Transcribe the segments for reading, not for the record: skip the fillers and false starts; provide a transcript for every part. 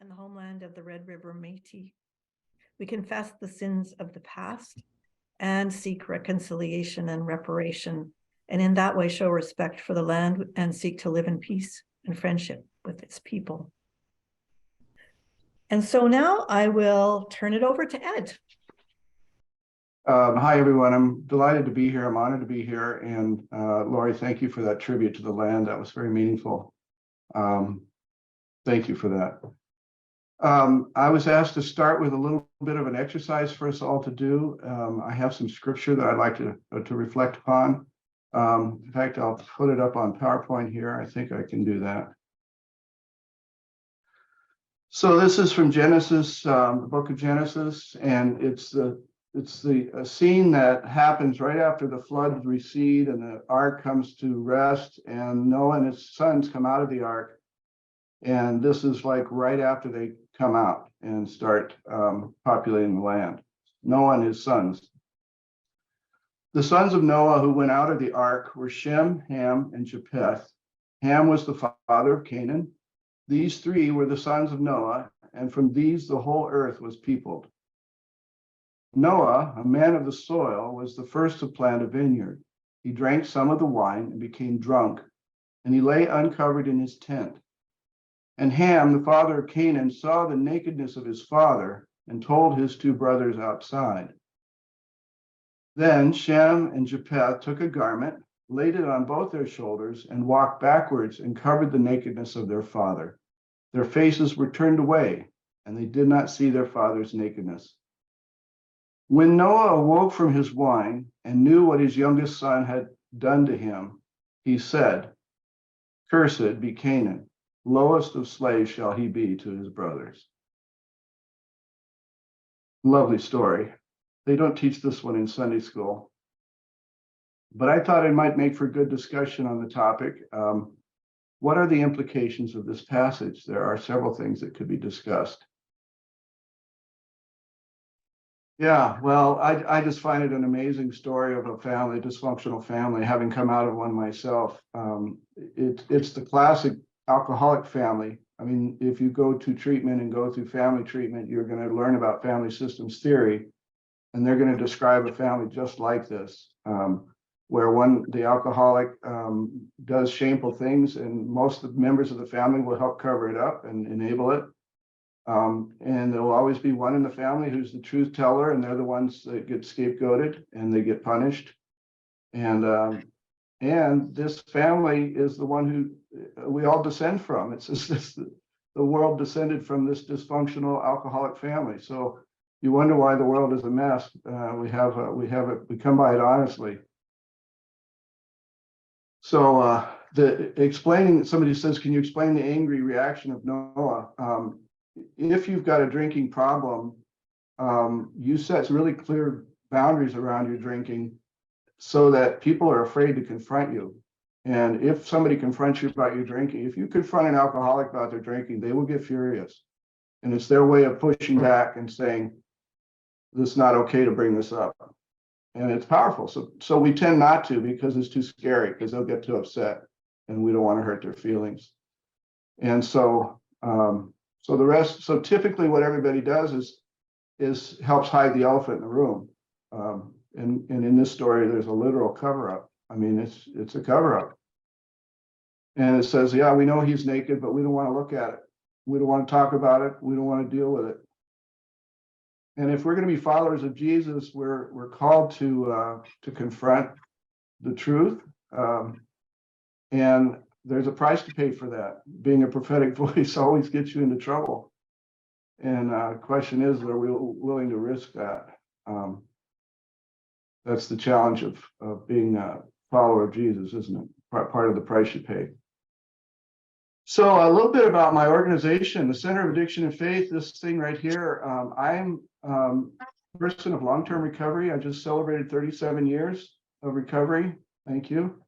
and the homeland of the Red River Métis. We confess the sins of the past and seek reconciliation and reparation, and in that way show respect for the land and seek to live in peace and friendship with its people. And so now I will turn it over to Ed. Hi, everyone. I'm delighted to be here. I'm honored to be here. And Lori, thank you for that tribute to the land. That was very meaningful. Thank you for that. I was asked to start with a little bit of an exercise for us all to do. I have some scripture that I'd like to reflect upon. In fact, I'll put it up on PowerPoint here. I think I can do that. So this is from Genesis, the book of Genesis, and it's the scene that happens right after the floods recede and the ark comes to rest, and Noah and his sons come out of the ark. And this is like right after they come out and start populating the land. Noah and his sons. The sons of Noah who went out of the ark were Shem, Ham, and Japheth. Ham was the father of Canaan. These three were the sons of Noah, and from these the whole earth was peopled. Noah, a man of the soil, was the first to plant a vineyard. He drank some of the wine and became drunk, and he lay uncovered in his tent. And Ham, the father of Canaan, saw the nakedness of his father and told his two brothers outside. Then Shem and Japheth took a garment, laid it on both their shoulders, and walked backwards and covered the nakedness of their father. Their faces were turned away, and they did not see their father's nakedness. When Noah awoke from his wine and knew what his youngest son had done to him, he said, "Cursed be Canaan, lowest of slaves shall he be to his brothers." Lovely story. They don't teach this one in Sunday school, but I thought it might make for good discussion on the topic. What are the implications of this passage? There are several things that could be discussed. Yeah, well, I just find it an amazing story of a family, a dysfunctional family, having come out of one myself. It's the classic alcoholic family. I mean, if you go to treatment and go through family treatment, you're going to learn about family systems theory, and they're going to describe a family just like this, where the alcoholic does shameful things, and most of the members of the family will help cover it up and enable it. And there will always be one in the family who's the truth teller, and they're the ones that get scapegoated and they get punished. And this family is the one who we all descend from. It's just the world descended from this dysfunctional alcoholic family. So you wonder why the world is a mess. We come by it honestly. So somebody says, can you explain the angry reaction of Noah? If you've got a drinking problem, you set really clear boundaries around your drinking so that people are afraid to confront you. And if somebody confronts you about your drinking, if you confront an alcoholic about their drinking, they will get furious. And it's their way of pushing back and saying, this is not okay to bring this up. And it's powerful. So we tend not to, because it's too scary, because they'll get too upset and we don't want to hurt their feelings. And so typically what everybody does is helps hide the elephant in the room. And in this story, there's a literal cover-up. I mean, it's a cover-up. And it says, yeah, we know he's naked, but we don't want to look at it. We don't want to talk about it. We don't want to deal with it. And if we're going to be followers of Jesus, we're called to confront the truth. And there's a price to pay for that. Being a prophetic voice always gets you into trouble. And the question is, are we willing to risk that? That's the challenge of being a follower of Jesus, isn't it? Part of the price you pay. So a little bit about my organization, the Center of Addiction and Faith, this thing right here. I'm a person of long-term recovery. I just celebrated 37 years of recovery. Thank you.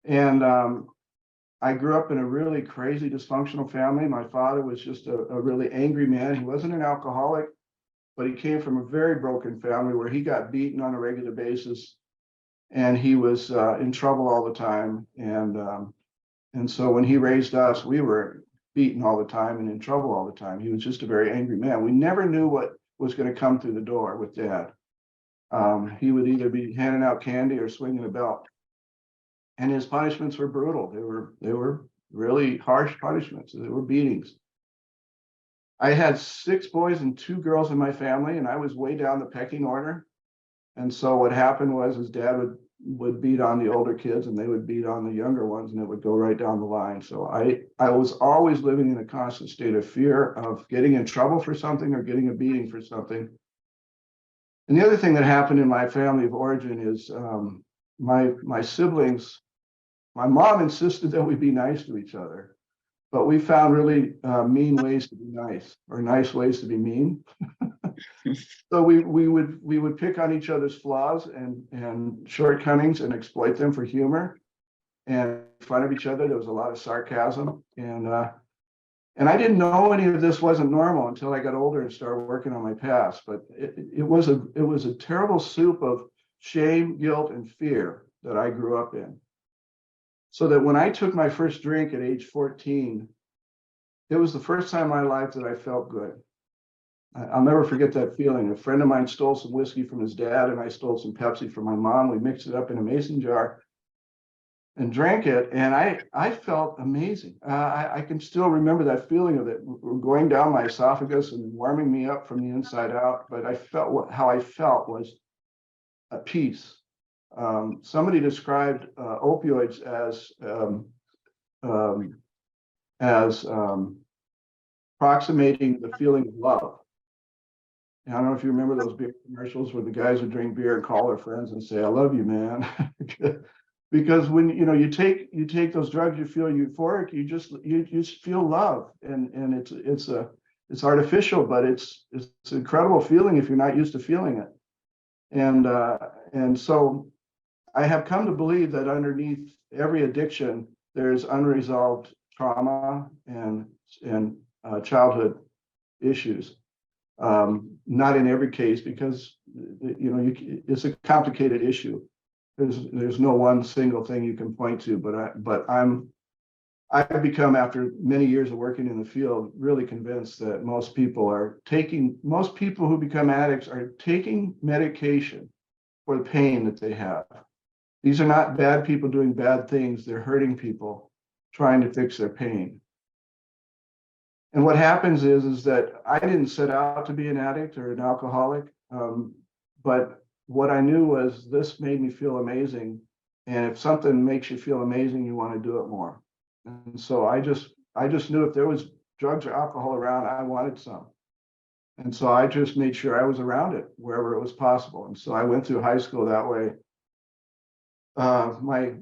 And I grew up in a really crazy, dysfunctional family. My father was just a really angry man. He wasn't an alcoholic, but he came from a very broken family where he got beaten on a regular basis, and he was in trouble all the time. And so when he raised us, we were beaten all the time and in trouble all the time. He was just a very angry man. We never knew what was going to come through the door with Dad. He would either be handing out candy or swinging a belt, and his punishments were brutal. They were really harsh punishments. They were beatings. I had 6 boys and 2 girls in my family, and I was way down the pecking order. And so what happened was his dad would beat on the older kids, and they would beat on the younger ones, and it would go right down the line. So I was always living in a constant state of fear of getting in trouble for something or getting a beating for something. And the other thing that happened in my family of origin is my siblings, my mom insisted that we be nice to each other, but we found really mean ways to be nice, or nice ways to be mean. So we would pick on each other's flaws and shortcomings and exploit them for humor and in front of each other. There was a lot of sarcasm, and I didn't know any of this wasn't normal until I got older and started working on my past. But it was a terrible soup of shame, guilt, and fear that I grew up in. So that when I took my first drink at age 14, it was the first time in my life that I felt good. I'll never forget that feeling. A friend of mine stole some whiskey from his dad, and I stole some Pepsi from my mom. We mixed it up in a mason jar and drank it, and I felt amazing. I can still remember that feeling of it going down my esophagus and warming me up from the inside out. But I felt how I felt was a peace. Somebody described opioids as approximating the feeling of love. And I don't know if you remember those beer commercials where the guys would drink beer and call their friends and say, "I love you, man." Because when you take those drugs, you feel euphoric. You just feel love, and it's artificial, but it's an incredible feeling if you're not used to feeling it. And so I have come to believe that underneath every addiction, there's unresolved trauma and childhood issues. Not in every case, because it's a complicated issue. There's no one single thing you can point to, but I've become, after many years of working in the field, really convinced that most people who become addicts are taking medication for the pain that they have. These are not bad people doing bad things. They're hurting people trying to fix their pain. And what happens is that I didn't set out to be an addict or an alcoholic, but what I knew was this made me feel amazing. And if something makes you feel amazing, you want to do it more. And so I just knew if there was drugs or alcohol around, I wanted some. And so I just made sure I was around it wherever it was possible. And so I went through high school that way. My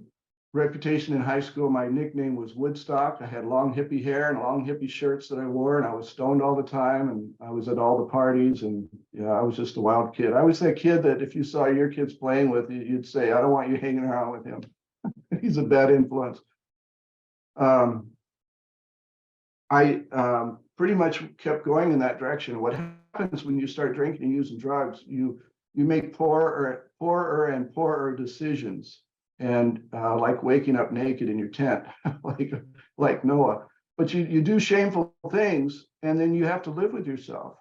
reputation in high school, my nickname was Woodstock. I had long hippie hair and long hippie shirts that I wore, and I was stoned all the time, and I was at all the parties, and I was just a wild kid. I was that kid that if you saw your kids playing with, you'd say, "I don't want you hanging around with him. He's a bad influence." I pretty much kept going in that direction. What happens when you start drinking and using drugs, you make poorer and poorer decisions. And like waking up naked in your tent, like Noah. But you do shameful things, and then you have to live with yourself.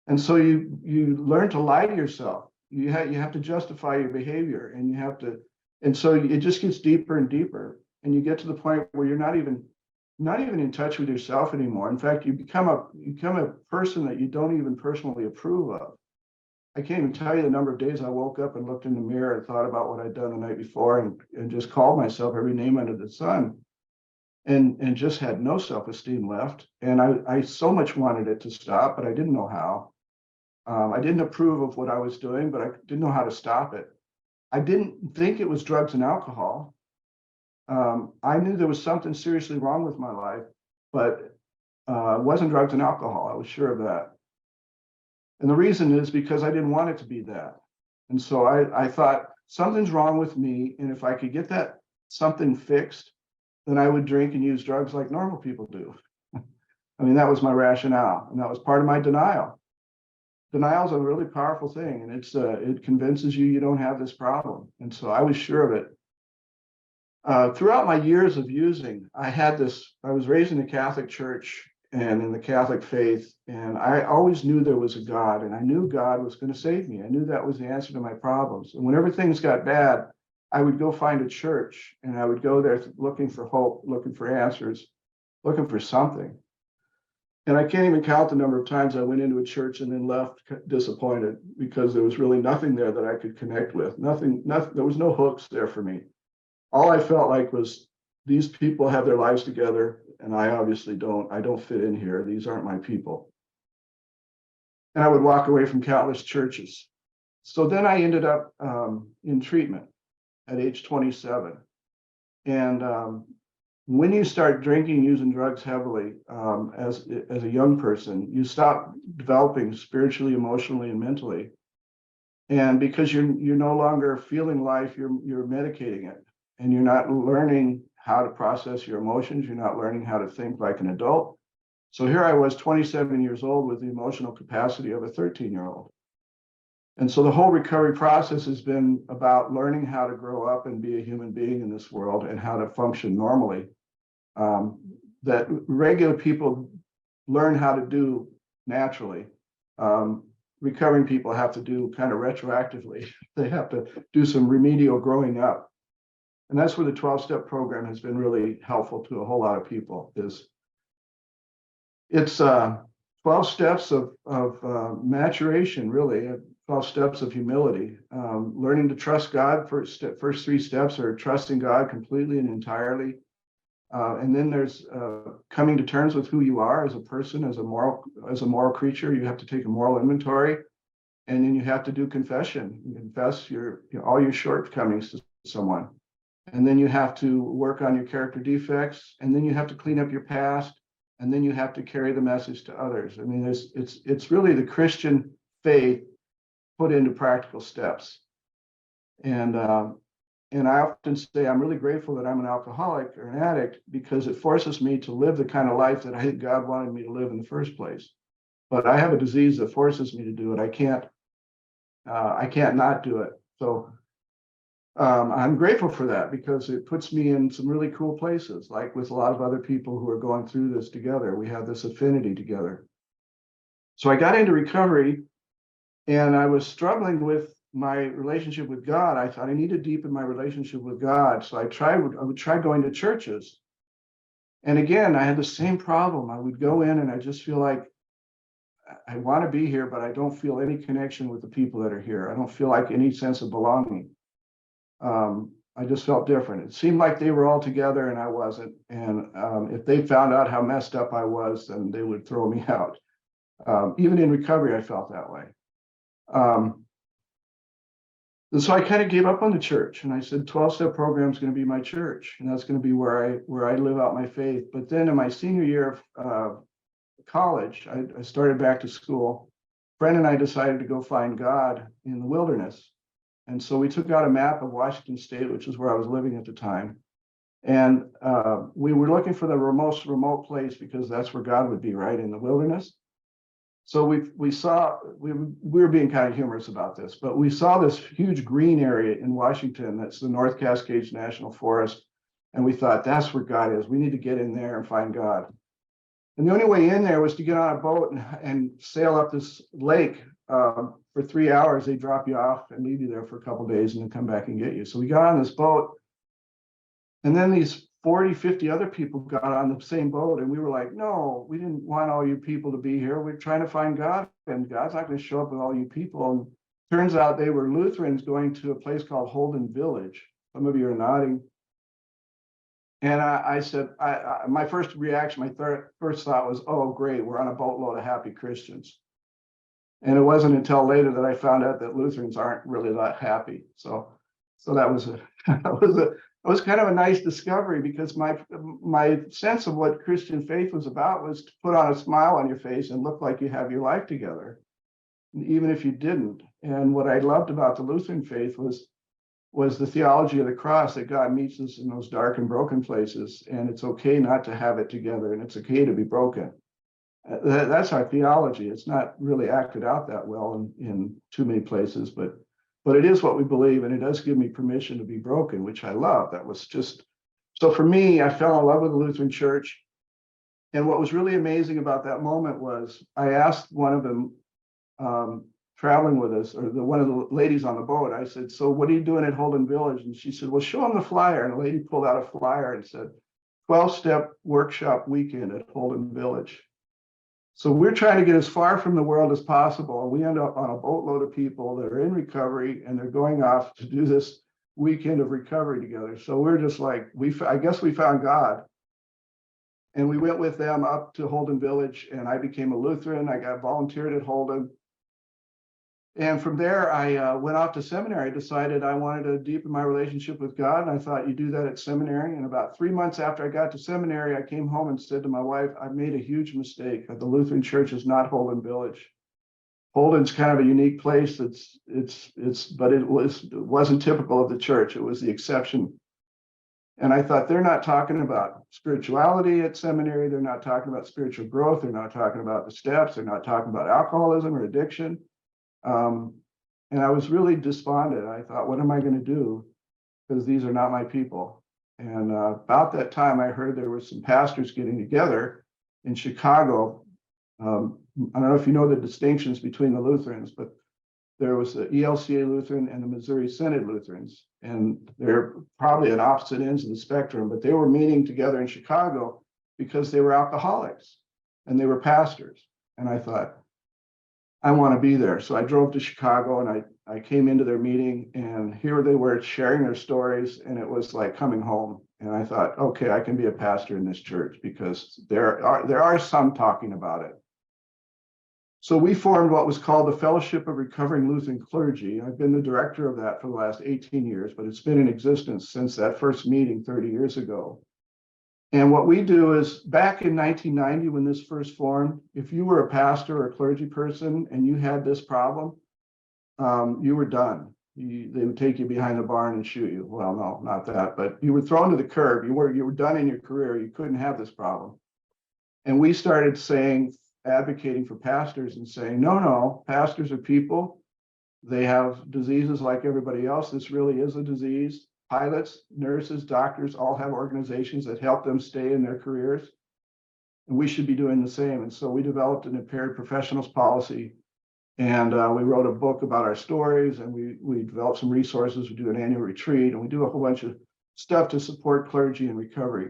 And so you learn to lie to yourself. You have to justify your behavior, and so it just gets deeper and deeper, and you get to the point where you're not even in touch with yourself anymore. In fact, you become a person that you don't even personally approve of. I can't even tell you the number of days I woke up and looked in the mirror and thought about what I'd done the night before and just called myself every name under the sun, and just had no self-esteem left. And I so much wanted it to stop, but I didn't know how. I didn't approve of what I was doing, but I didn't know how to stop it. I didn't think it was drugs and alcohol. I knew there was something seriously wrong with my life, but it wasn't drugs and alcohol. I was sure of that. And the reason is because I didn't want it to be that. And so I thought something's wrong with me. And if I could get that something fixed, then I would drink and use drugs like normal people do. I mean, that was my rationale. And that was part of my denial. Denial is a really powerful thing. And it convinces you don't have this problem. And so I was sure of it. Throughout my years of using, I was raised in the Catholic Church and in the Catholic faith, and I always knew there was a God, and I knew God was going to save me. I knew that was the answer to my problems. And whenever things got bad, I would go find a church, and I would go there looking for hope, looking for answers, looking for something. And I can't even count the number of times I went into a church and then left disappointed because there was really nothing there that I could connect with. Nothing, there was no hooks there for me. All I felt like was these people have their lives together, and I obviously don't. I don't fit in here. These aren't my people. And I would walk away from countless churches. So then I ended up in treatment at age 27. And when you start drinking, using drugs heavily as a young person, you stop developing spiritually, emotionally, and mentally. And because you're no longer feeling life, you're medicating it, and you're not learning how to process your emotions. You're not learning how to think like an adult. So here I was, 27 years old, with the emotional capacity of a 13-year-old. And so the whole recovery process has been about learning how to grow up and be a human being in this world and how to function normally. That regular people learn how to do naturally. Recovering people have to do kind of retroactively. They have to do some remedial growing up. And that's where the 12-step program has been really helpful to a whole lot of people. It's 12 steps of maturation, really, 12 steps of humility, learning to trust God. First 3 steps are trusting God completely and entirely. And then there's coming to terms with who you are as a person, as a moral creature. You have to take a moral inventory, and then you have to do confession. You confess all your shortcomings to someone. And then you have to work on your character defects, and then you have to clean up your past, and then you have to carry the message to others. I mean, it's really the Christian faith put into practical steps. And I often say I'm really grateful that I'm an alcoholic or an addict, because it forces me to live the kind of life that I think God wanted me to live in the first place. But I have a disease that forces me to do it. I can't not do it. So I'm grateful for that, because it puts me in some really cool places, like with a lot of other people who are going through this together. We have this affinity together. So I got into recovery, and I was struggling with my relationship with God. I thought I need to deepen my relationship with God. So I would try going to churches. And again, I had the same problem. I would go in and I just feel like I want to be here, but I don't feel any connection with the people that are here. I don't feel like any sense of belonging. I just felt different. It seemed like they were all together and I wasn't. And if they found out how messed up I was, then they would throw me out. Even in recovery, I felt that way. And so I kind of gave up on the church, and I said, 12-step program is going to be my church, and that's going to be where I live out my faith. But then in my senior year of college, I started back to school. A friend and I decided to go find God in the wilderness. And so we took out a map of Washington State, which is where I was living at the time. And we were looking for the most remote place, because that's where God would be, right, in the wilderness. So we were being kind of humorous about this, but we saw this huge green area in Washington. That's the North Cascades National Forest. And we thought, that's where God is. We need to get in there and find God. And the only way in there was to get on a boat and sail up this lake. For 3 hours. They drop you off and leave you there for a couple of days and then come back and get you. So we got on this boat, and then these 40, 50 other people got on the same boat, and we were like, no, we didn't want all you people to be here. We're trying to find God, and God's not going to show up with all you people. And turns out they were Lutherans going to a place called Holden Village. Some of you are nodding. And I said, my first reaction, first thought was, oh, great, we're on a boatload of happy Christians. And it wasn't until later that I found out that Lutherans aren't really that happy. So that was it was kind of a nice discovery, because my sense of what Christian faith was about was to put on a smile on your face and look like you have your life together, even if you didn't. And what I loved about the Lutheran faith was the theology of the cross, that God meets us in those dark and broken places, and it's okay not to have it together, and it's okay to be broken. That's our theology. It's not really acted out that well in too many places, but it is what we believe, and it does give me permission to be broken, which I love. That was just So for me, I fell in love with the Lutheran Church. And what was really amazing about that moment was I asked one of them traveling with us, or one of the ladies on the boat, I said, so what are you doing at Holden Village? And she said, well, show them the flyer. And the lady pulled out a flyer and said, 12-step workshop weekend at Holden Village. So we're trying to get as far from the world as possible. And we end up on a boatload of people that are in recovery, and they're going off to do this weekend of recovery together. So we're just like, I guess we found God. And we went with them up to Holden Village, and I became a Lutheran. I got volunteered at Holden. And from there, I went off to seminary, decided I wanted to deepen my relationship with God. And I thought, you do that at seminary. And about 3 months after I got to seminary, I came home and said to my wife, I've made a huge mistake. The Lutheran Church is not Holden Village. Holden's kind of a unique place. But it wasn't typical of the church. It was the exception. And I thought, they're not talking about spirituality at seminary. They're not talking about spiritual growth. They're not talking about the steps. They're not talking about alcoholism or addiction. And I was really despondent. I thought, what am I going to do? Because these are not my people. And about that time, I heard there were some pastors getting together in Chicago. I don't know if you know the distinctions between the Lutherans, but there was the ELCA Lutheran and the Missouri Synod Lutherans. And they're probably at opposite ends of the spectrum, but they were meeting together in Chicago because they were alcoholics and they were pastors. And I thought, I want to be there. So I drove to Chicago, and I came into their meeting, and here they were sharing their stories, and it was like coming home. And I thought, okay, I can be a pastor in this church because there are some talking about it. So we formed what was called the Fellowship of Recovering Lutheran Clergy. I've been the director of that for the last 18 years, but it's been in existence since that first meeting 30 years ago. And what we do is, back in 1990, when this first formed, if you were a pastor or a clergy person and you had this problem, you were done. They would take you behind the barn and shoot you. Well, no, not that, but you were thrown to the curb. You were done in your career. You couldn't have this problem. And we started advocating for pastors and saying, no, pastors are people. They have diseases like everybody else. This really is a disease. Pilots, nurses, doctors all have organizations that help them stay in their careers. And we should be doing the same. And so we developed an impaired professionals policy. And we wrote a book about our stories, and we developed some resources. We do an annual retreat, and we do a whole bunch of stuff to support clergy in recovery.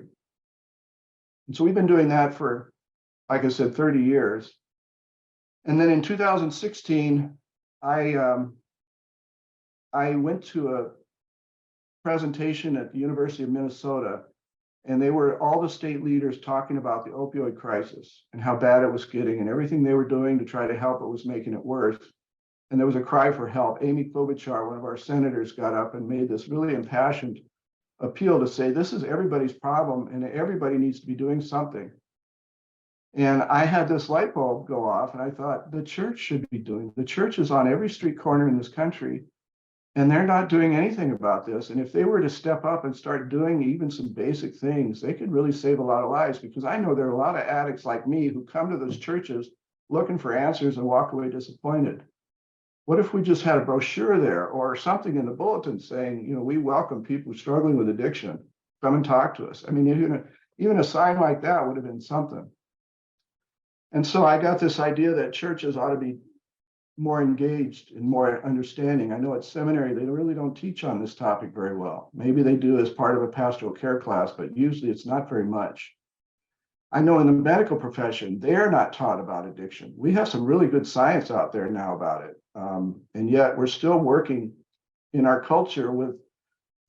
And so we've been doing that for, like I said, 30 years. And then in 2016, I went to a presentation at the University of Minnesota, and they were all the state leaders talking about the opioid crisis and how bad it was getting, and everything they were doing to try to help it was making it worse. And there was a cry for help. Amy Klobuchar, one of our senators, got up and made this really impassioned appeal to say, this is everybody's problem and everybody needs to be doing something. And I had this light bulb go off, and I thought, the church should be doing. The church is on every street corner in this country, and they're not doing anything about this. And if they were to step up and start doing even some basic things, they could really save a lot of lives, because I know there are a lot of addicts like me who come to those churches looking for answers and walk away disappointed. What if we just had a brochure there or something in the bulletin saying, we welcome people struggling with addiction. Come and talk to us. I mean, even a sign like that would have been something. And so I got this idea that churches ought to be more engaged and more understanding. I know at seminary, they really don't teach on this topic very well. Maybe they do as part of a pastoral care class, but usually it's not very much. I know in the medical profession, they're not taught about addiction. We have some really good science out there now about it. And yet we're still working in our culture with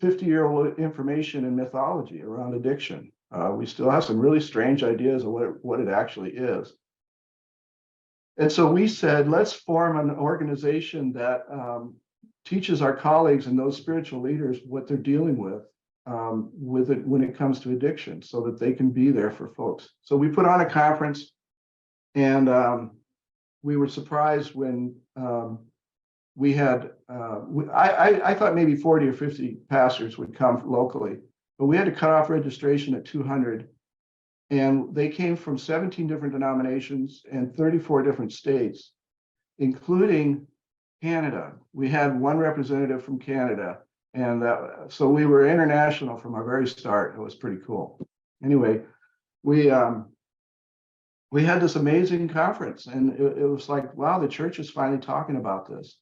50-year-old information and mythology around addiction. We still have some really strange ideas of what it actually is. And so we said, let's form an organization that teaches our colleagues and those spiritual leaders what they're dealing with it when it comes to addiction, so that they can be there for folks. So we put on a conference, and we were surprised when we had, I thought maybe 40 or 50 pastors would come locally, but we had to cut off registration at 200. And they came from 17 different denominations and 34 different states, including Canada. We had one representative from Canada, And so we were international from our very start. It was pretty cool. Anyway, we had this amazing conference, and it was like, wow, the church is finally talking about this.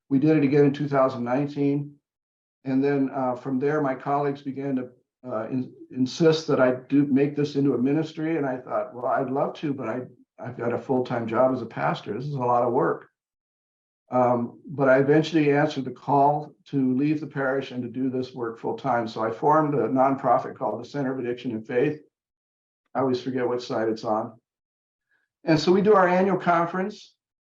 We did it again in 2019. And then from there, my colleagues began to insist that I do make this into a ministry. And I thought, well, I'd love to, but I've got a full-time job as a pastor. This is a lot of work. But I eventually answered the call to leave the parish and to do this work full-time. So I formed a nonprofit called the Center of Addiction and Faith. I always forget which side it's on. And so we do our annual conference,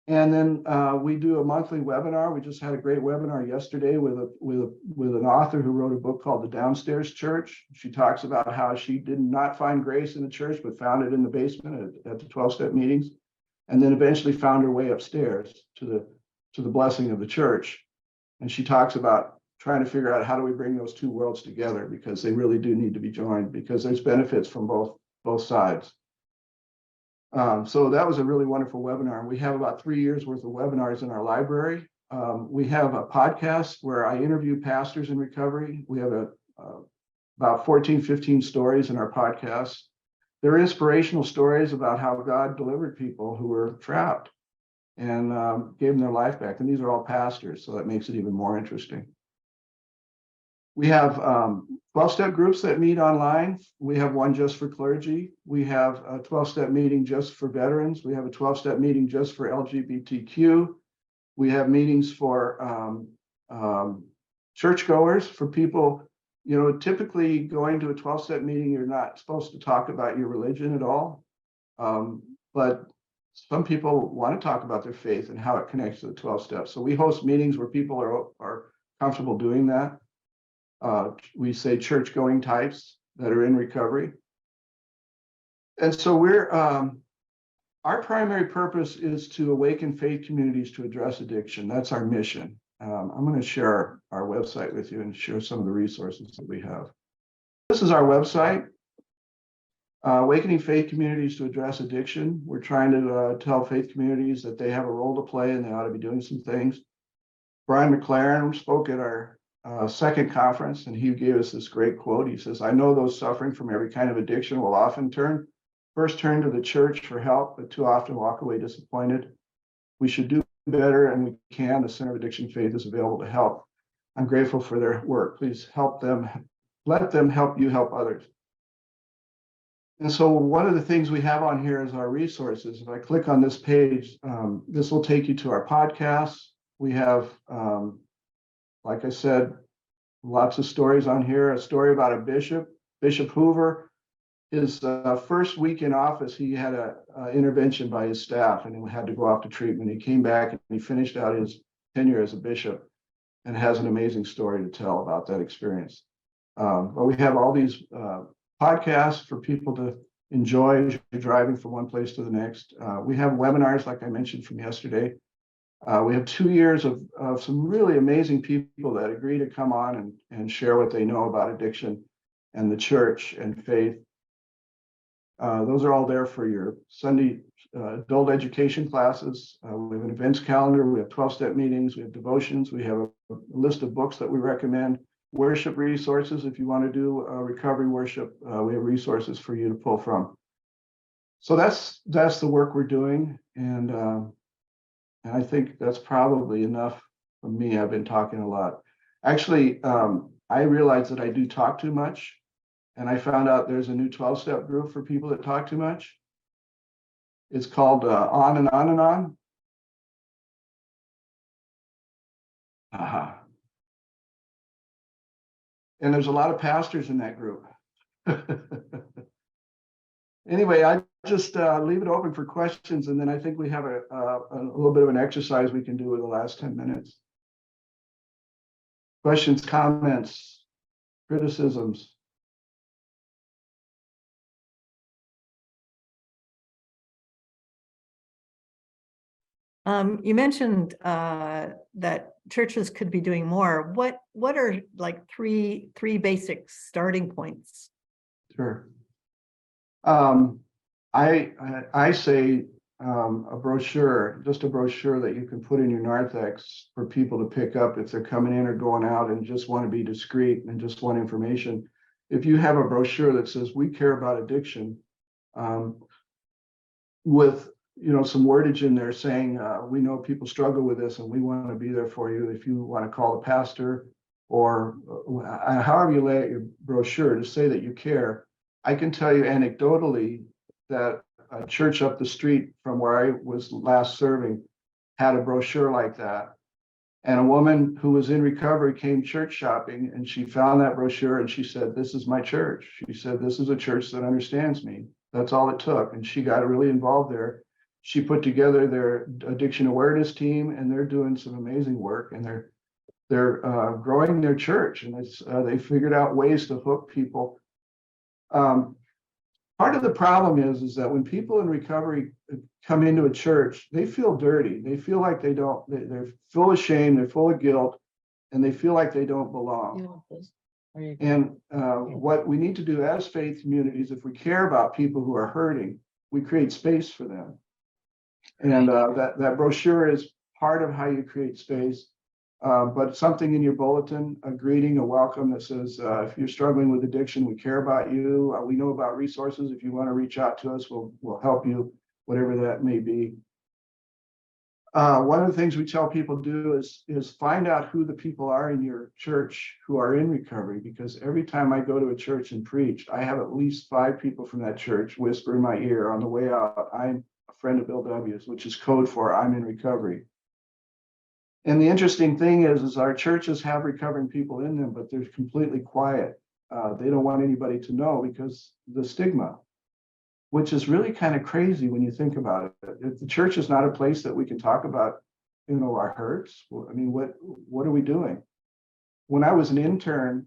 and then we do a monthly webinar. We just had a great webinar yesterday with an author who wrote a book called The Downstairs Church. She talks about how she did not find grace in the church, but found it in the basement at the 12-step meetings, and then eventually found her way upstairs to the blessing of the church. And she talks about trying to figure out how do we bring those two worlds together, because they really do need to be joined, because there's benefits from both sides. So that was a really wonderful webinar. We have about 3 years worth of webinars in our library. We have a podcast where I interview pastors in recovery. We have about 14, 15 stories in our podcast. They're inspirational stories about how God delivered people who were trapped and gave them their life back. And these are all pastors, so that makes it even more interesting. We have 12-step groups that meet online. We have one just for clergy. We have a 12-step meeting just for veterans. We have a 12-step meeting just for LGBTQ. We have meetings for churchgoers, for people, typically going to a 12-step meeting, you're not supposed to talk about your religion at all. But some people want to talk about their faith and how it connects to the 12 steps. So we host meetings where people are comfortable doing that. We say church-going types that are in recovery. And so our primary purpose is to awaken faith communities to address addiction. That's our mission. I'm going to share our website with you and share some of the resources that we have. This is our website, Awakening Faith Communities to Address Addiction. We're trying to tell faith communities that they have a role to play and they ought to be doing some things. Brian McLaren spoke at our second conference, and he gave us this great quote. He says, "I know those suffering from every kind of addiction will often first turn to the church for help, but too often walk away disappointed. We should do better, and we can. The Center of Addiction and Faith is available to help. I'm grateful for their work. Please help them. Let them help you help others." And so one of the things we have on here is our resources. If I click on this page, this will take you to our podcasts. We have, like I said, lots of stories on here. A story about a bishop, Bishop Hoover. His first week in office, he had an intervention by his staff and he had to go off to treatment. He came back and he finished out his tenure as a bishop and has an amazing story to tell about that experience. But we have all these podcasts for people to enjoy as you're driving from one place to the next. We have webinars, like I mentioned from yesterday. We have 2 years of some really amazing people that agree to come on and share what they know about addiction and the church and faith. Those are all there for your Sunday adult education classes. We have an events calendar. We have 12-step meetings. We have devotions. We have a list of books that we recommend. Worship resources. If you want to do recovery worship, we have resources for you to pull from. So that's the work we're doing. And I think that's probably enough for me. I've been talking a lot. Actually, I realized that I do talk too much. And I found out there's a new 12-step group for people that talk too much. It's called On and On and On. And there's a lot of pastors in that group. Anyway, I just leave it open for questions, and then I think we have a little bit of an exercise we can do in the last 10 minutes. Questions, comments, criticisms. You mentioned that churches could be doing more. What are like three basic starting points? Sure. I say a brochure, just a brochure that you can put in your narthex for people to pick up if they're coming in or going out and just want to be discreet and just want information. If you have a brochure that says, we care about addiction, with some wordage in there saying, we know people struggle with this and we want to be there for you. If you want to call the pastor or however you lay out your brochure to say that you care. I can tell you anecdotally that a church up the street from where I was last serving had a brochure like that. And a woman who was in recovery came church shopping and she found that brochure and she said, this is my church. She said, this is a church that understands me. That's all it took. And she got really involved there. She put together their addiction awareness team and they're doing some amazing work and they're growing their church and they figured out ways to hook people. Part of the problem is that when people in recovery come into a church, they feel dirty. They feel like they're full of shame, they're full of guilt, and they feel like they don't belong. And what we need to do as faith communities, if we care about people who are hurting, we create space for them. And that brochure is part of how you create space. But something in your bulletin, a greeting, a welcome that says, if you're struggling with addiction, we care about you. We know about resources. If you want to reach out to us, we'll help you, whatever that may be. One of the things we tell people to do is find out who the people are in your church who are in recovery, because every time I go to a church and preach, I have at least 5 people from that church whisper in my ear on the way out, I'm a friend of Bill W's, which is code for I'm in recovery. And the interesting thing is our churches have recovering people in them, but they're completely quiet. They don't want anybody to know because the stigma, which is really kind of crazy when you think about it. If the church is not a place that we can talk about, our hurts, I mean, what are we doing? When I was an intern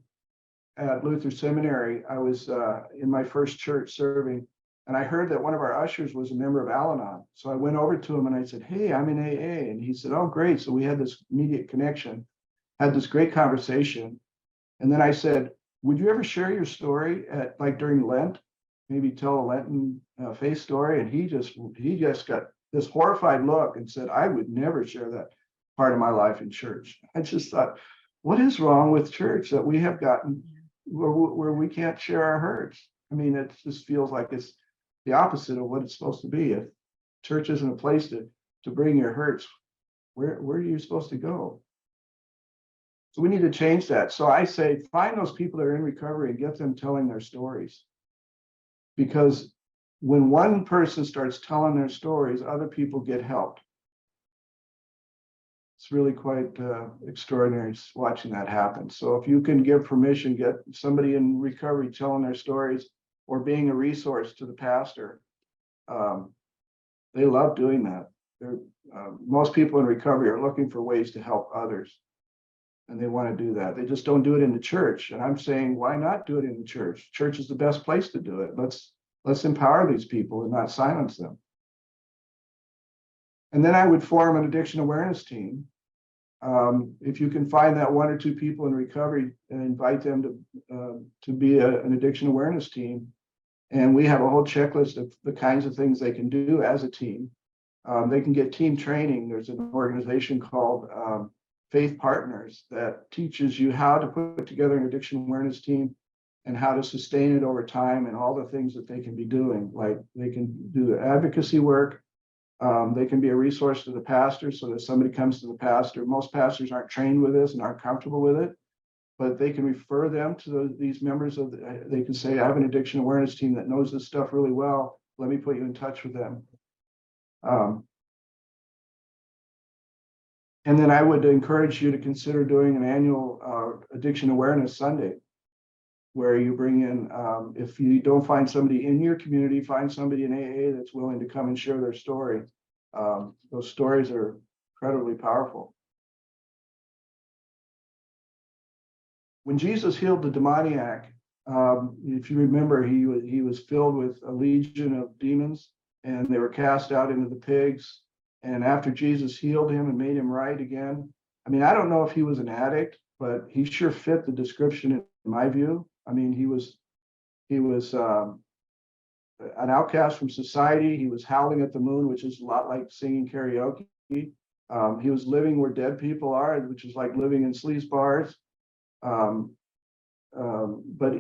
at Luther Seminary, I was in my first church serving, and I heard that one of our ushers was a member of Al-Anon. So I went over to him and I said, hey, I'm in AA. And he said, oh, great. So we had this immediate connection, had this great conversation. And then I said, would you ever share your story at during Lent? Maybe tell a Lenten faith story. And he just got this horrified look and said, I would never share that part of my life in church. I just thought, what is wrong with church that we have gotten where we can't share our hurts? I mean, it just feels like it's the opposite of what it's supposed to be. If church isn't a place to bring your hurts, where are you supposed to go? So we need to change that. So I say, find those people that are in recovery and get them telling their stories. Because when one person starts telling their stories, other people get helped. It's really quite extraordinary watching that happen. So if you can give permission, get somebody in recovery telling their stories or being a resource to the pastor, they love doing that. Most people in recovery are looking for ways to help others, and they want to do that. They just don't do it in the church. And I'm saying, why not do it in the church? Church is the best place to do it. Let's empower these people and not silence them. And then I would form an addiction awareness team. If you can find that 1 or 2 people in recovery and invite them to be an addiction awareness team. And we have a whole checklist of the kinds of things they can do as a team. They can get team training. There's an organization called Faith Partners that teaches you how to put together an addiction awareness team and how to sustain it over time and all the things that they can be doing. Like they can do the advocacy work. They can be a resource to the pastor so that somebody comes to the pastor. Most pastors aren't trained with this and aren't comfortable with it, but they can refer them to these members of they can say, I have an addiction awareness team that knows this stuff really well. Let me put you in touch with them. And then I would encourage you to consider doing an annual Addiction Awareness Sunday, where you bring in, if you don't find somebody in your community, find somebody in AA that's willing to come and share their story. Those stories are incredibly powerful. When Jesus healed the demoniac, if you remember, he was filled with a legion of demons, and they were cast out into the pigs. And after Jesus healed him and made him right again, I mean, I don't know if he was an addict, but he sure fit the description in my view. I mean, he was an outcast from society. He was howling at the moon, which is a lot like singing karaoke. He was living where dead people are, which is like living in sleaze bars. But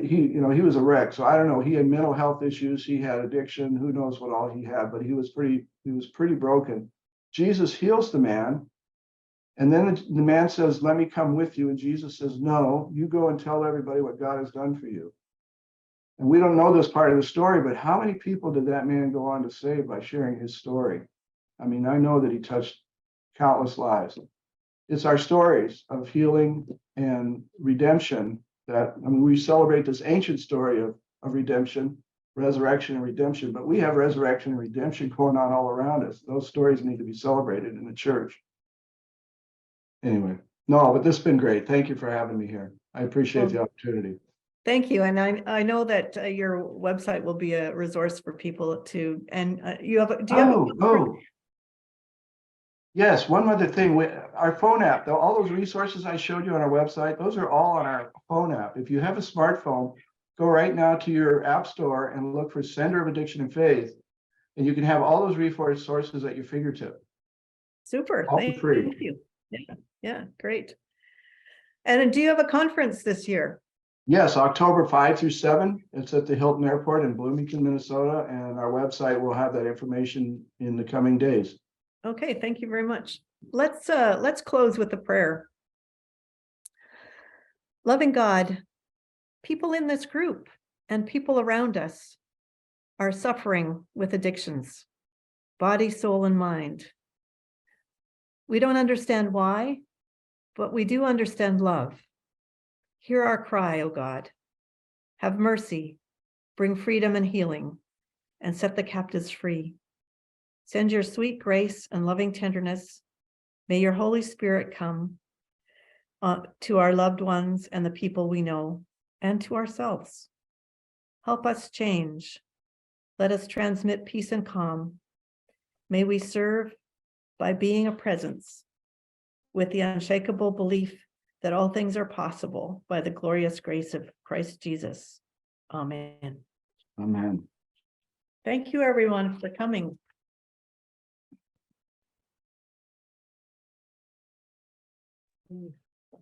he was a wreck. So I don't know. He had mental health issues. He had addiction. Who knows what all he had? But he was pretty broken. Jesus heals the man, and then the man says, "Let me come with you." And Jesus says, "No, you go and tell everybody what God has done for you." And we don't know this part of the story, but how many people did that man go on to save by sharing his story? I mean, I know that he touched countless lives. It's our stories of healing and redemption that, I mean, we celebrate this ancient story of redemption, resurrection and redemption, but we have resurrection and redemption going on all around us. Those stories need to be celebrated in the church. Anyway, no, but this has been great. Thank you for having me here. I appreciate the opportunity. Thank you. And I know that your website will be a resource for people to, and do you have Yes, one other thing, our phone app, all those resources I showed you on our website, those are all on our phone app. If you have a smartphone, go right now to your app store and look for Center of Addiction and Faith, and you can have all those resources at your fingertip. Super. All for free. Thank you. Yeah, great. And do you have a conference this year? Yes, October 5 through 7. It's at the Hilton Airport in Bloomington, Minnesota, and our website will have that information in the coming days. Okay, thank you very much. Let's close with a prayer. Loving God, people in this group and people around us are suffering with addictions, body, soul, and mind. We don't understand why, but we do understand love. Hear our cry, O God. Have mercy, bring freedom and healing, and set the captives free. Send your sweet grace and loving tenderness. May your Holy Spirit come to our loved ones and the people we know, and to ourselves. Help us change. Let us transmit peace and calm. May we serve by being a presence with the unshakable belief that all things are possible by the glorious grace of Christ Jesus. Amen. Amen. Thank you, everyone, for coming.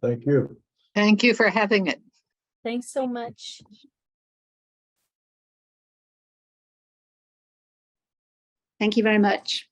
Thank you. Thank you for having it. Thanks so much. Thank you very much.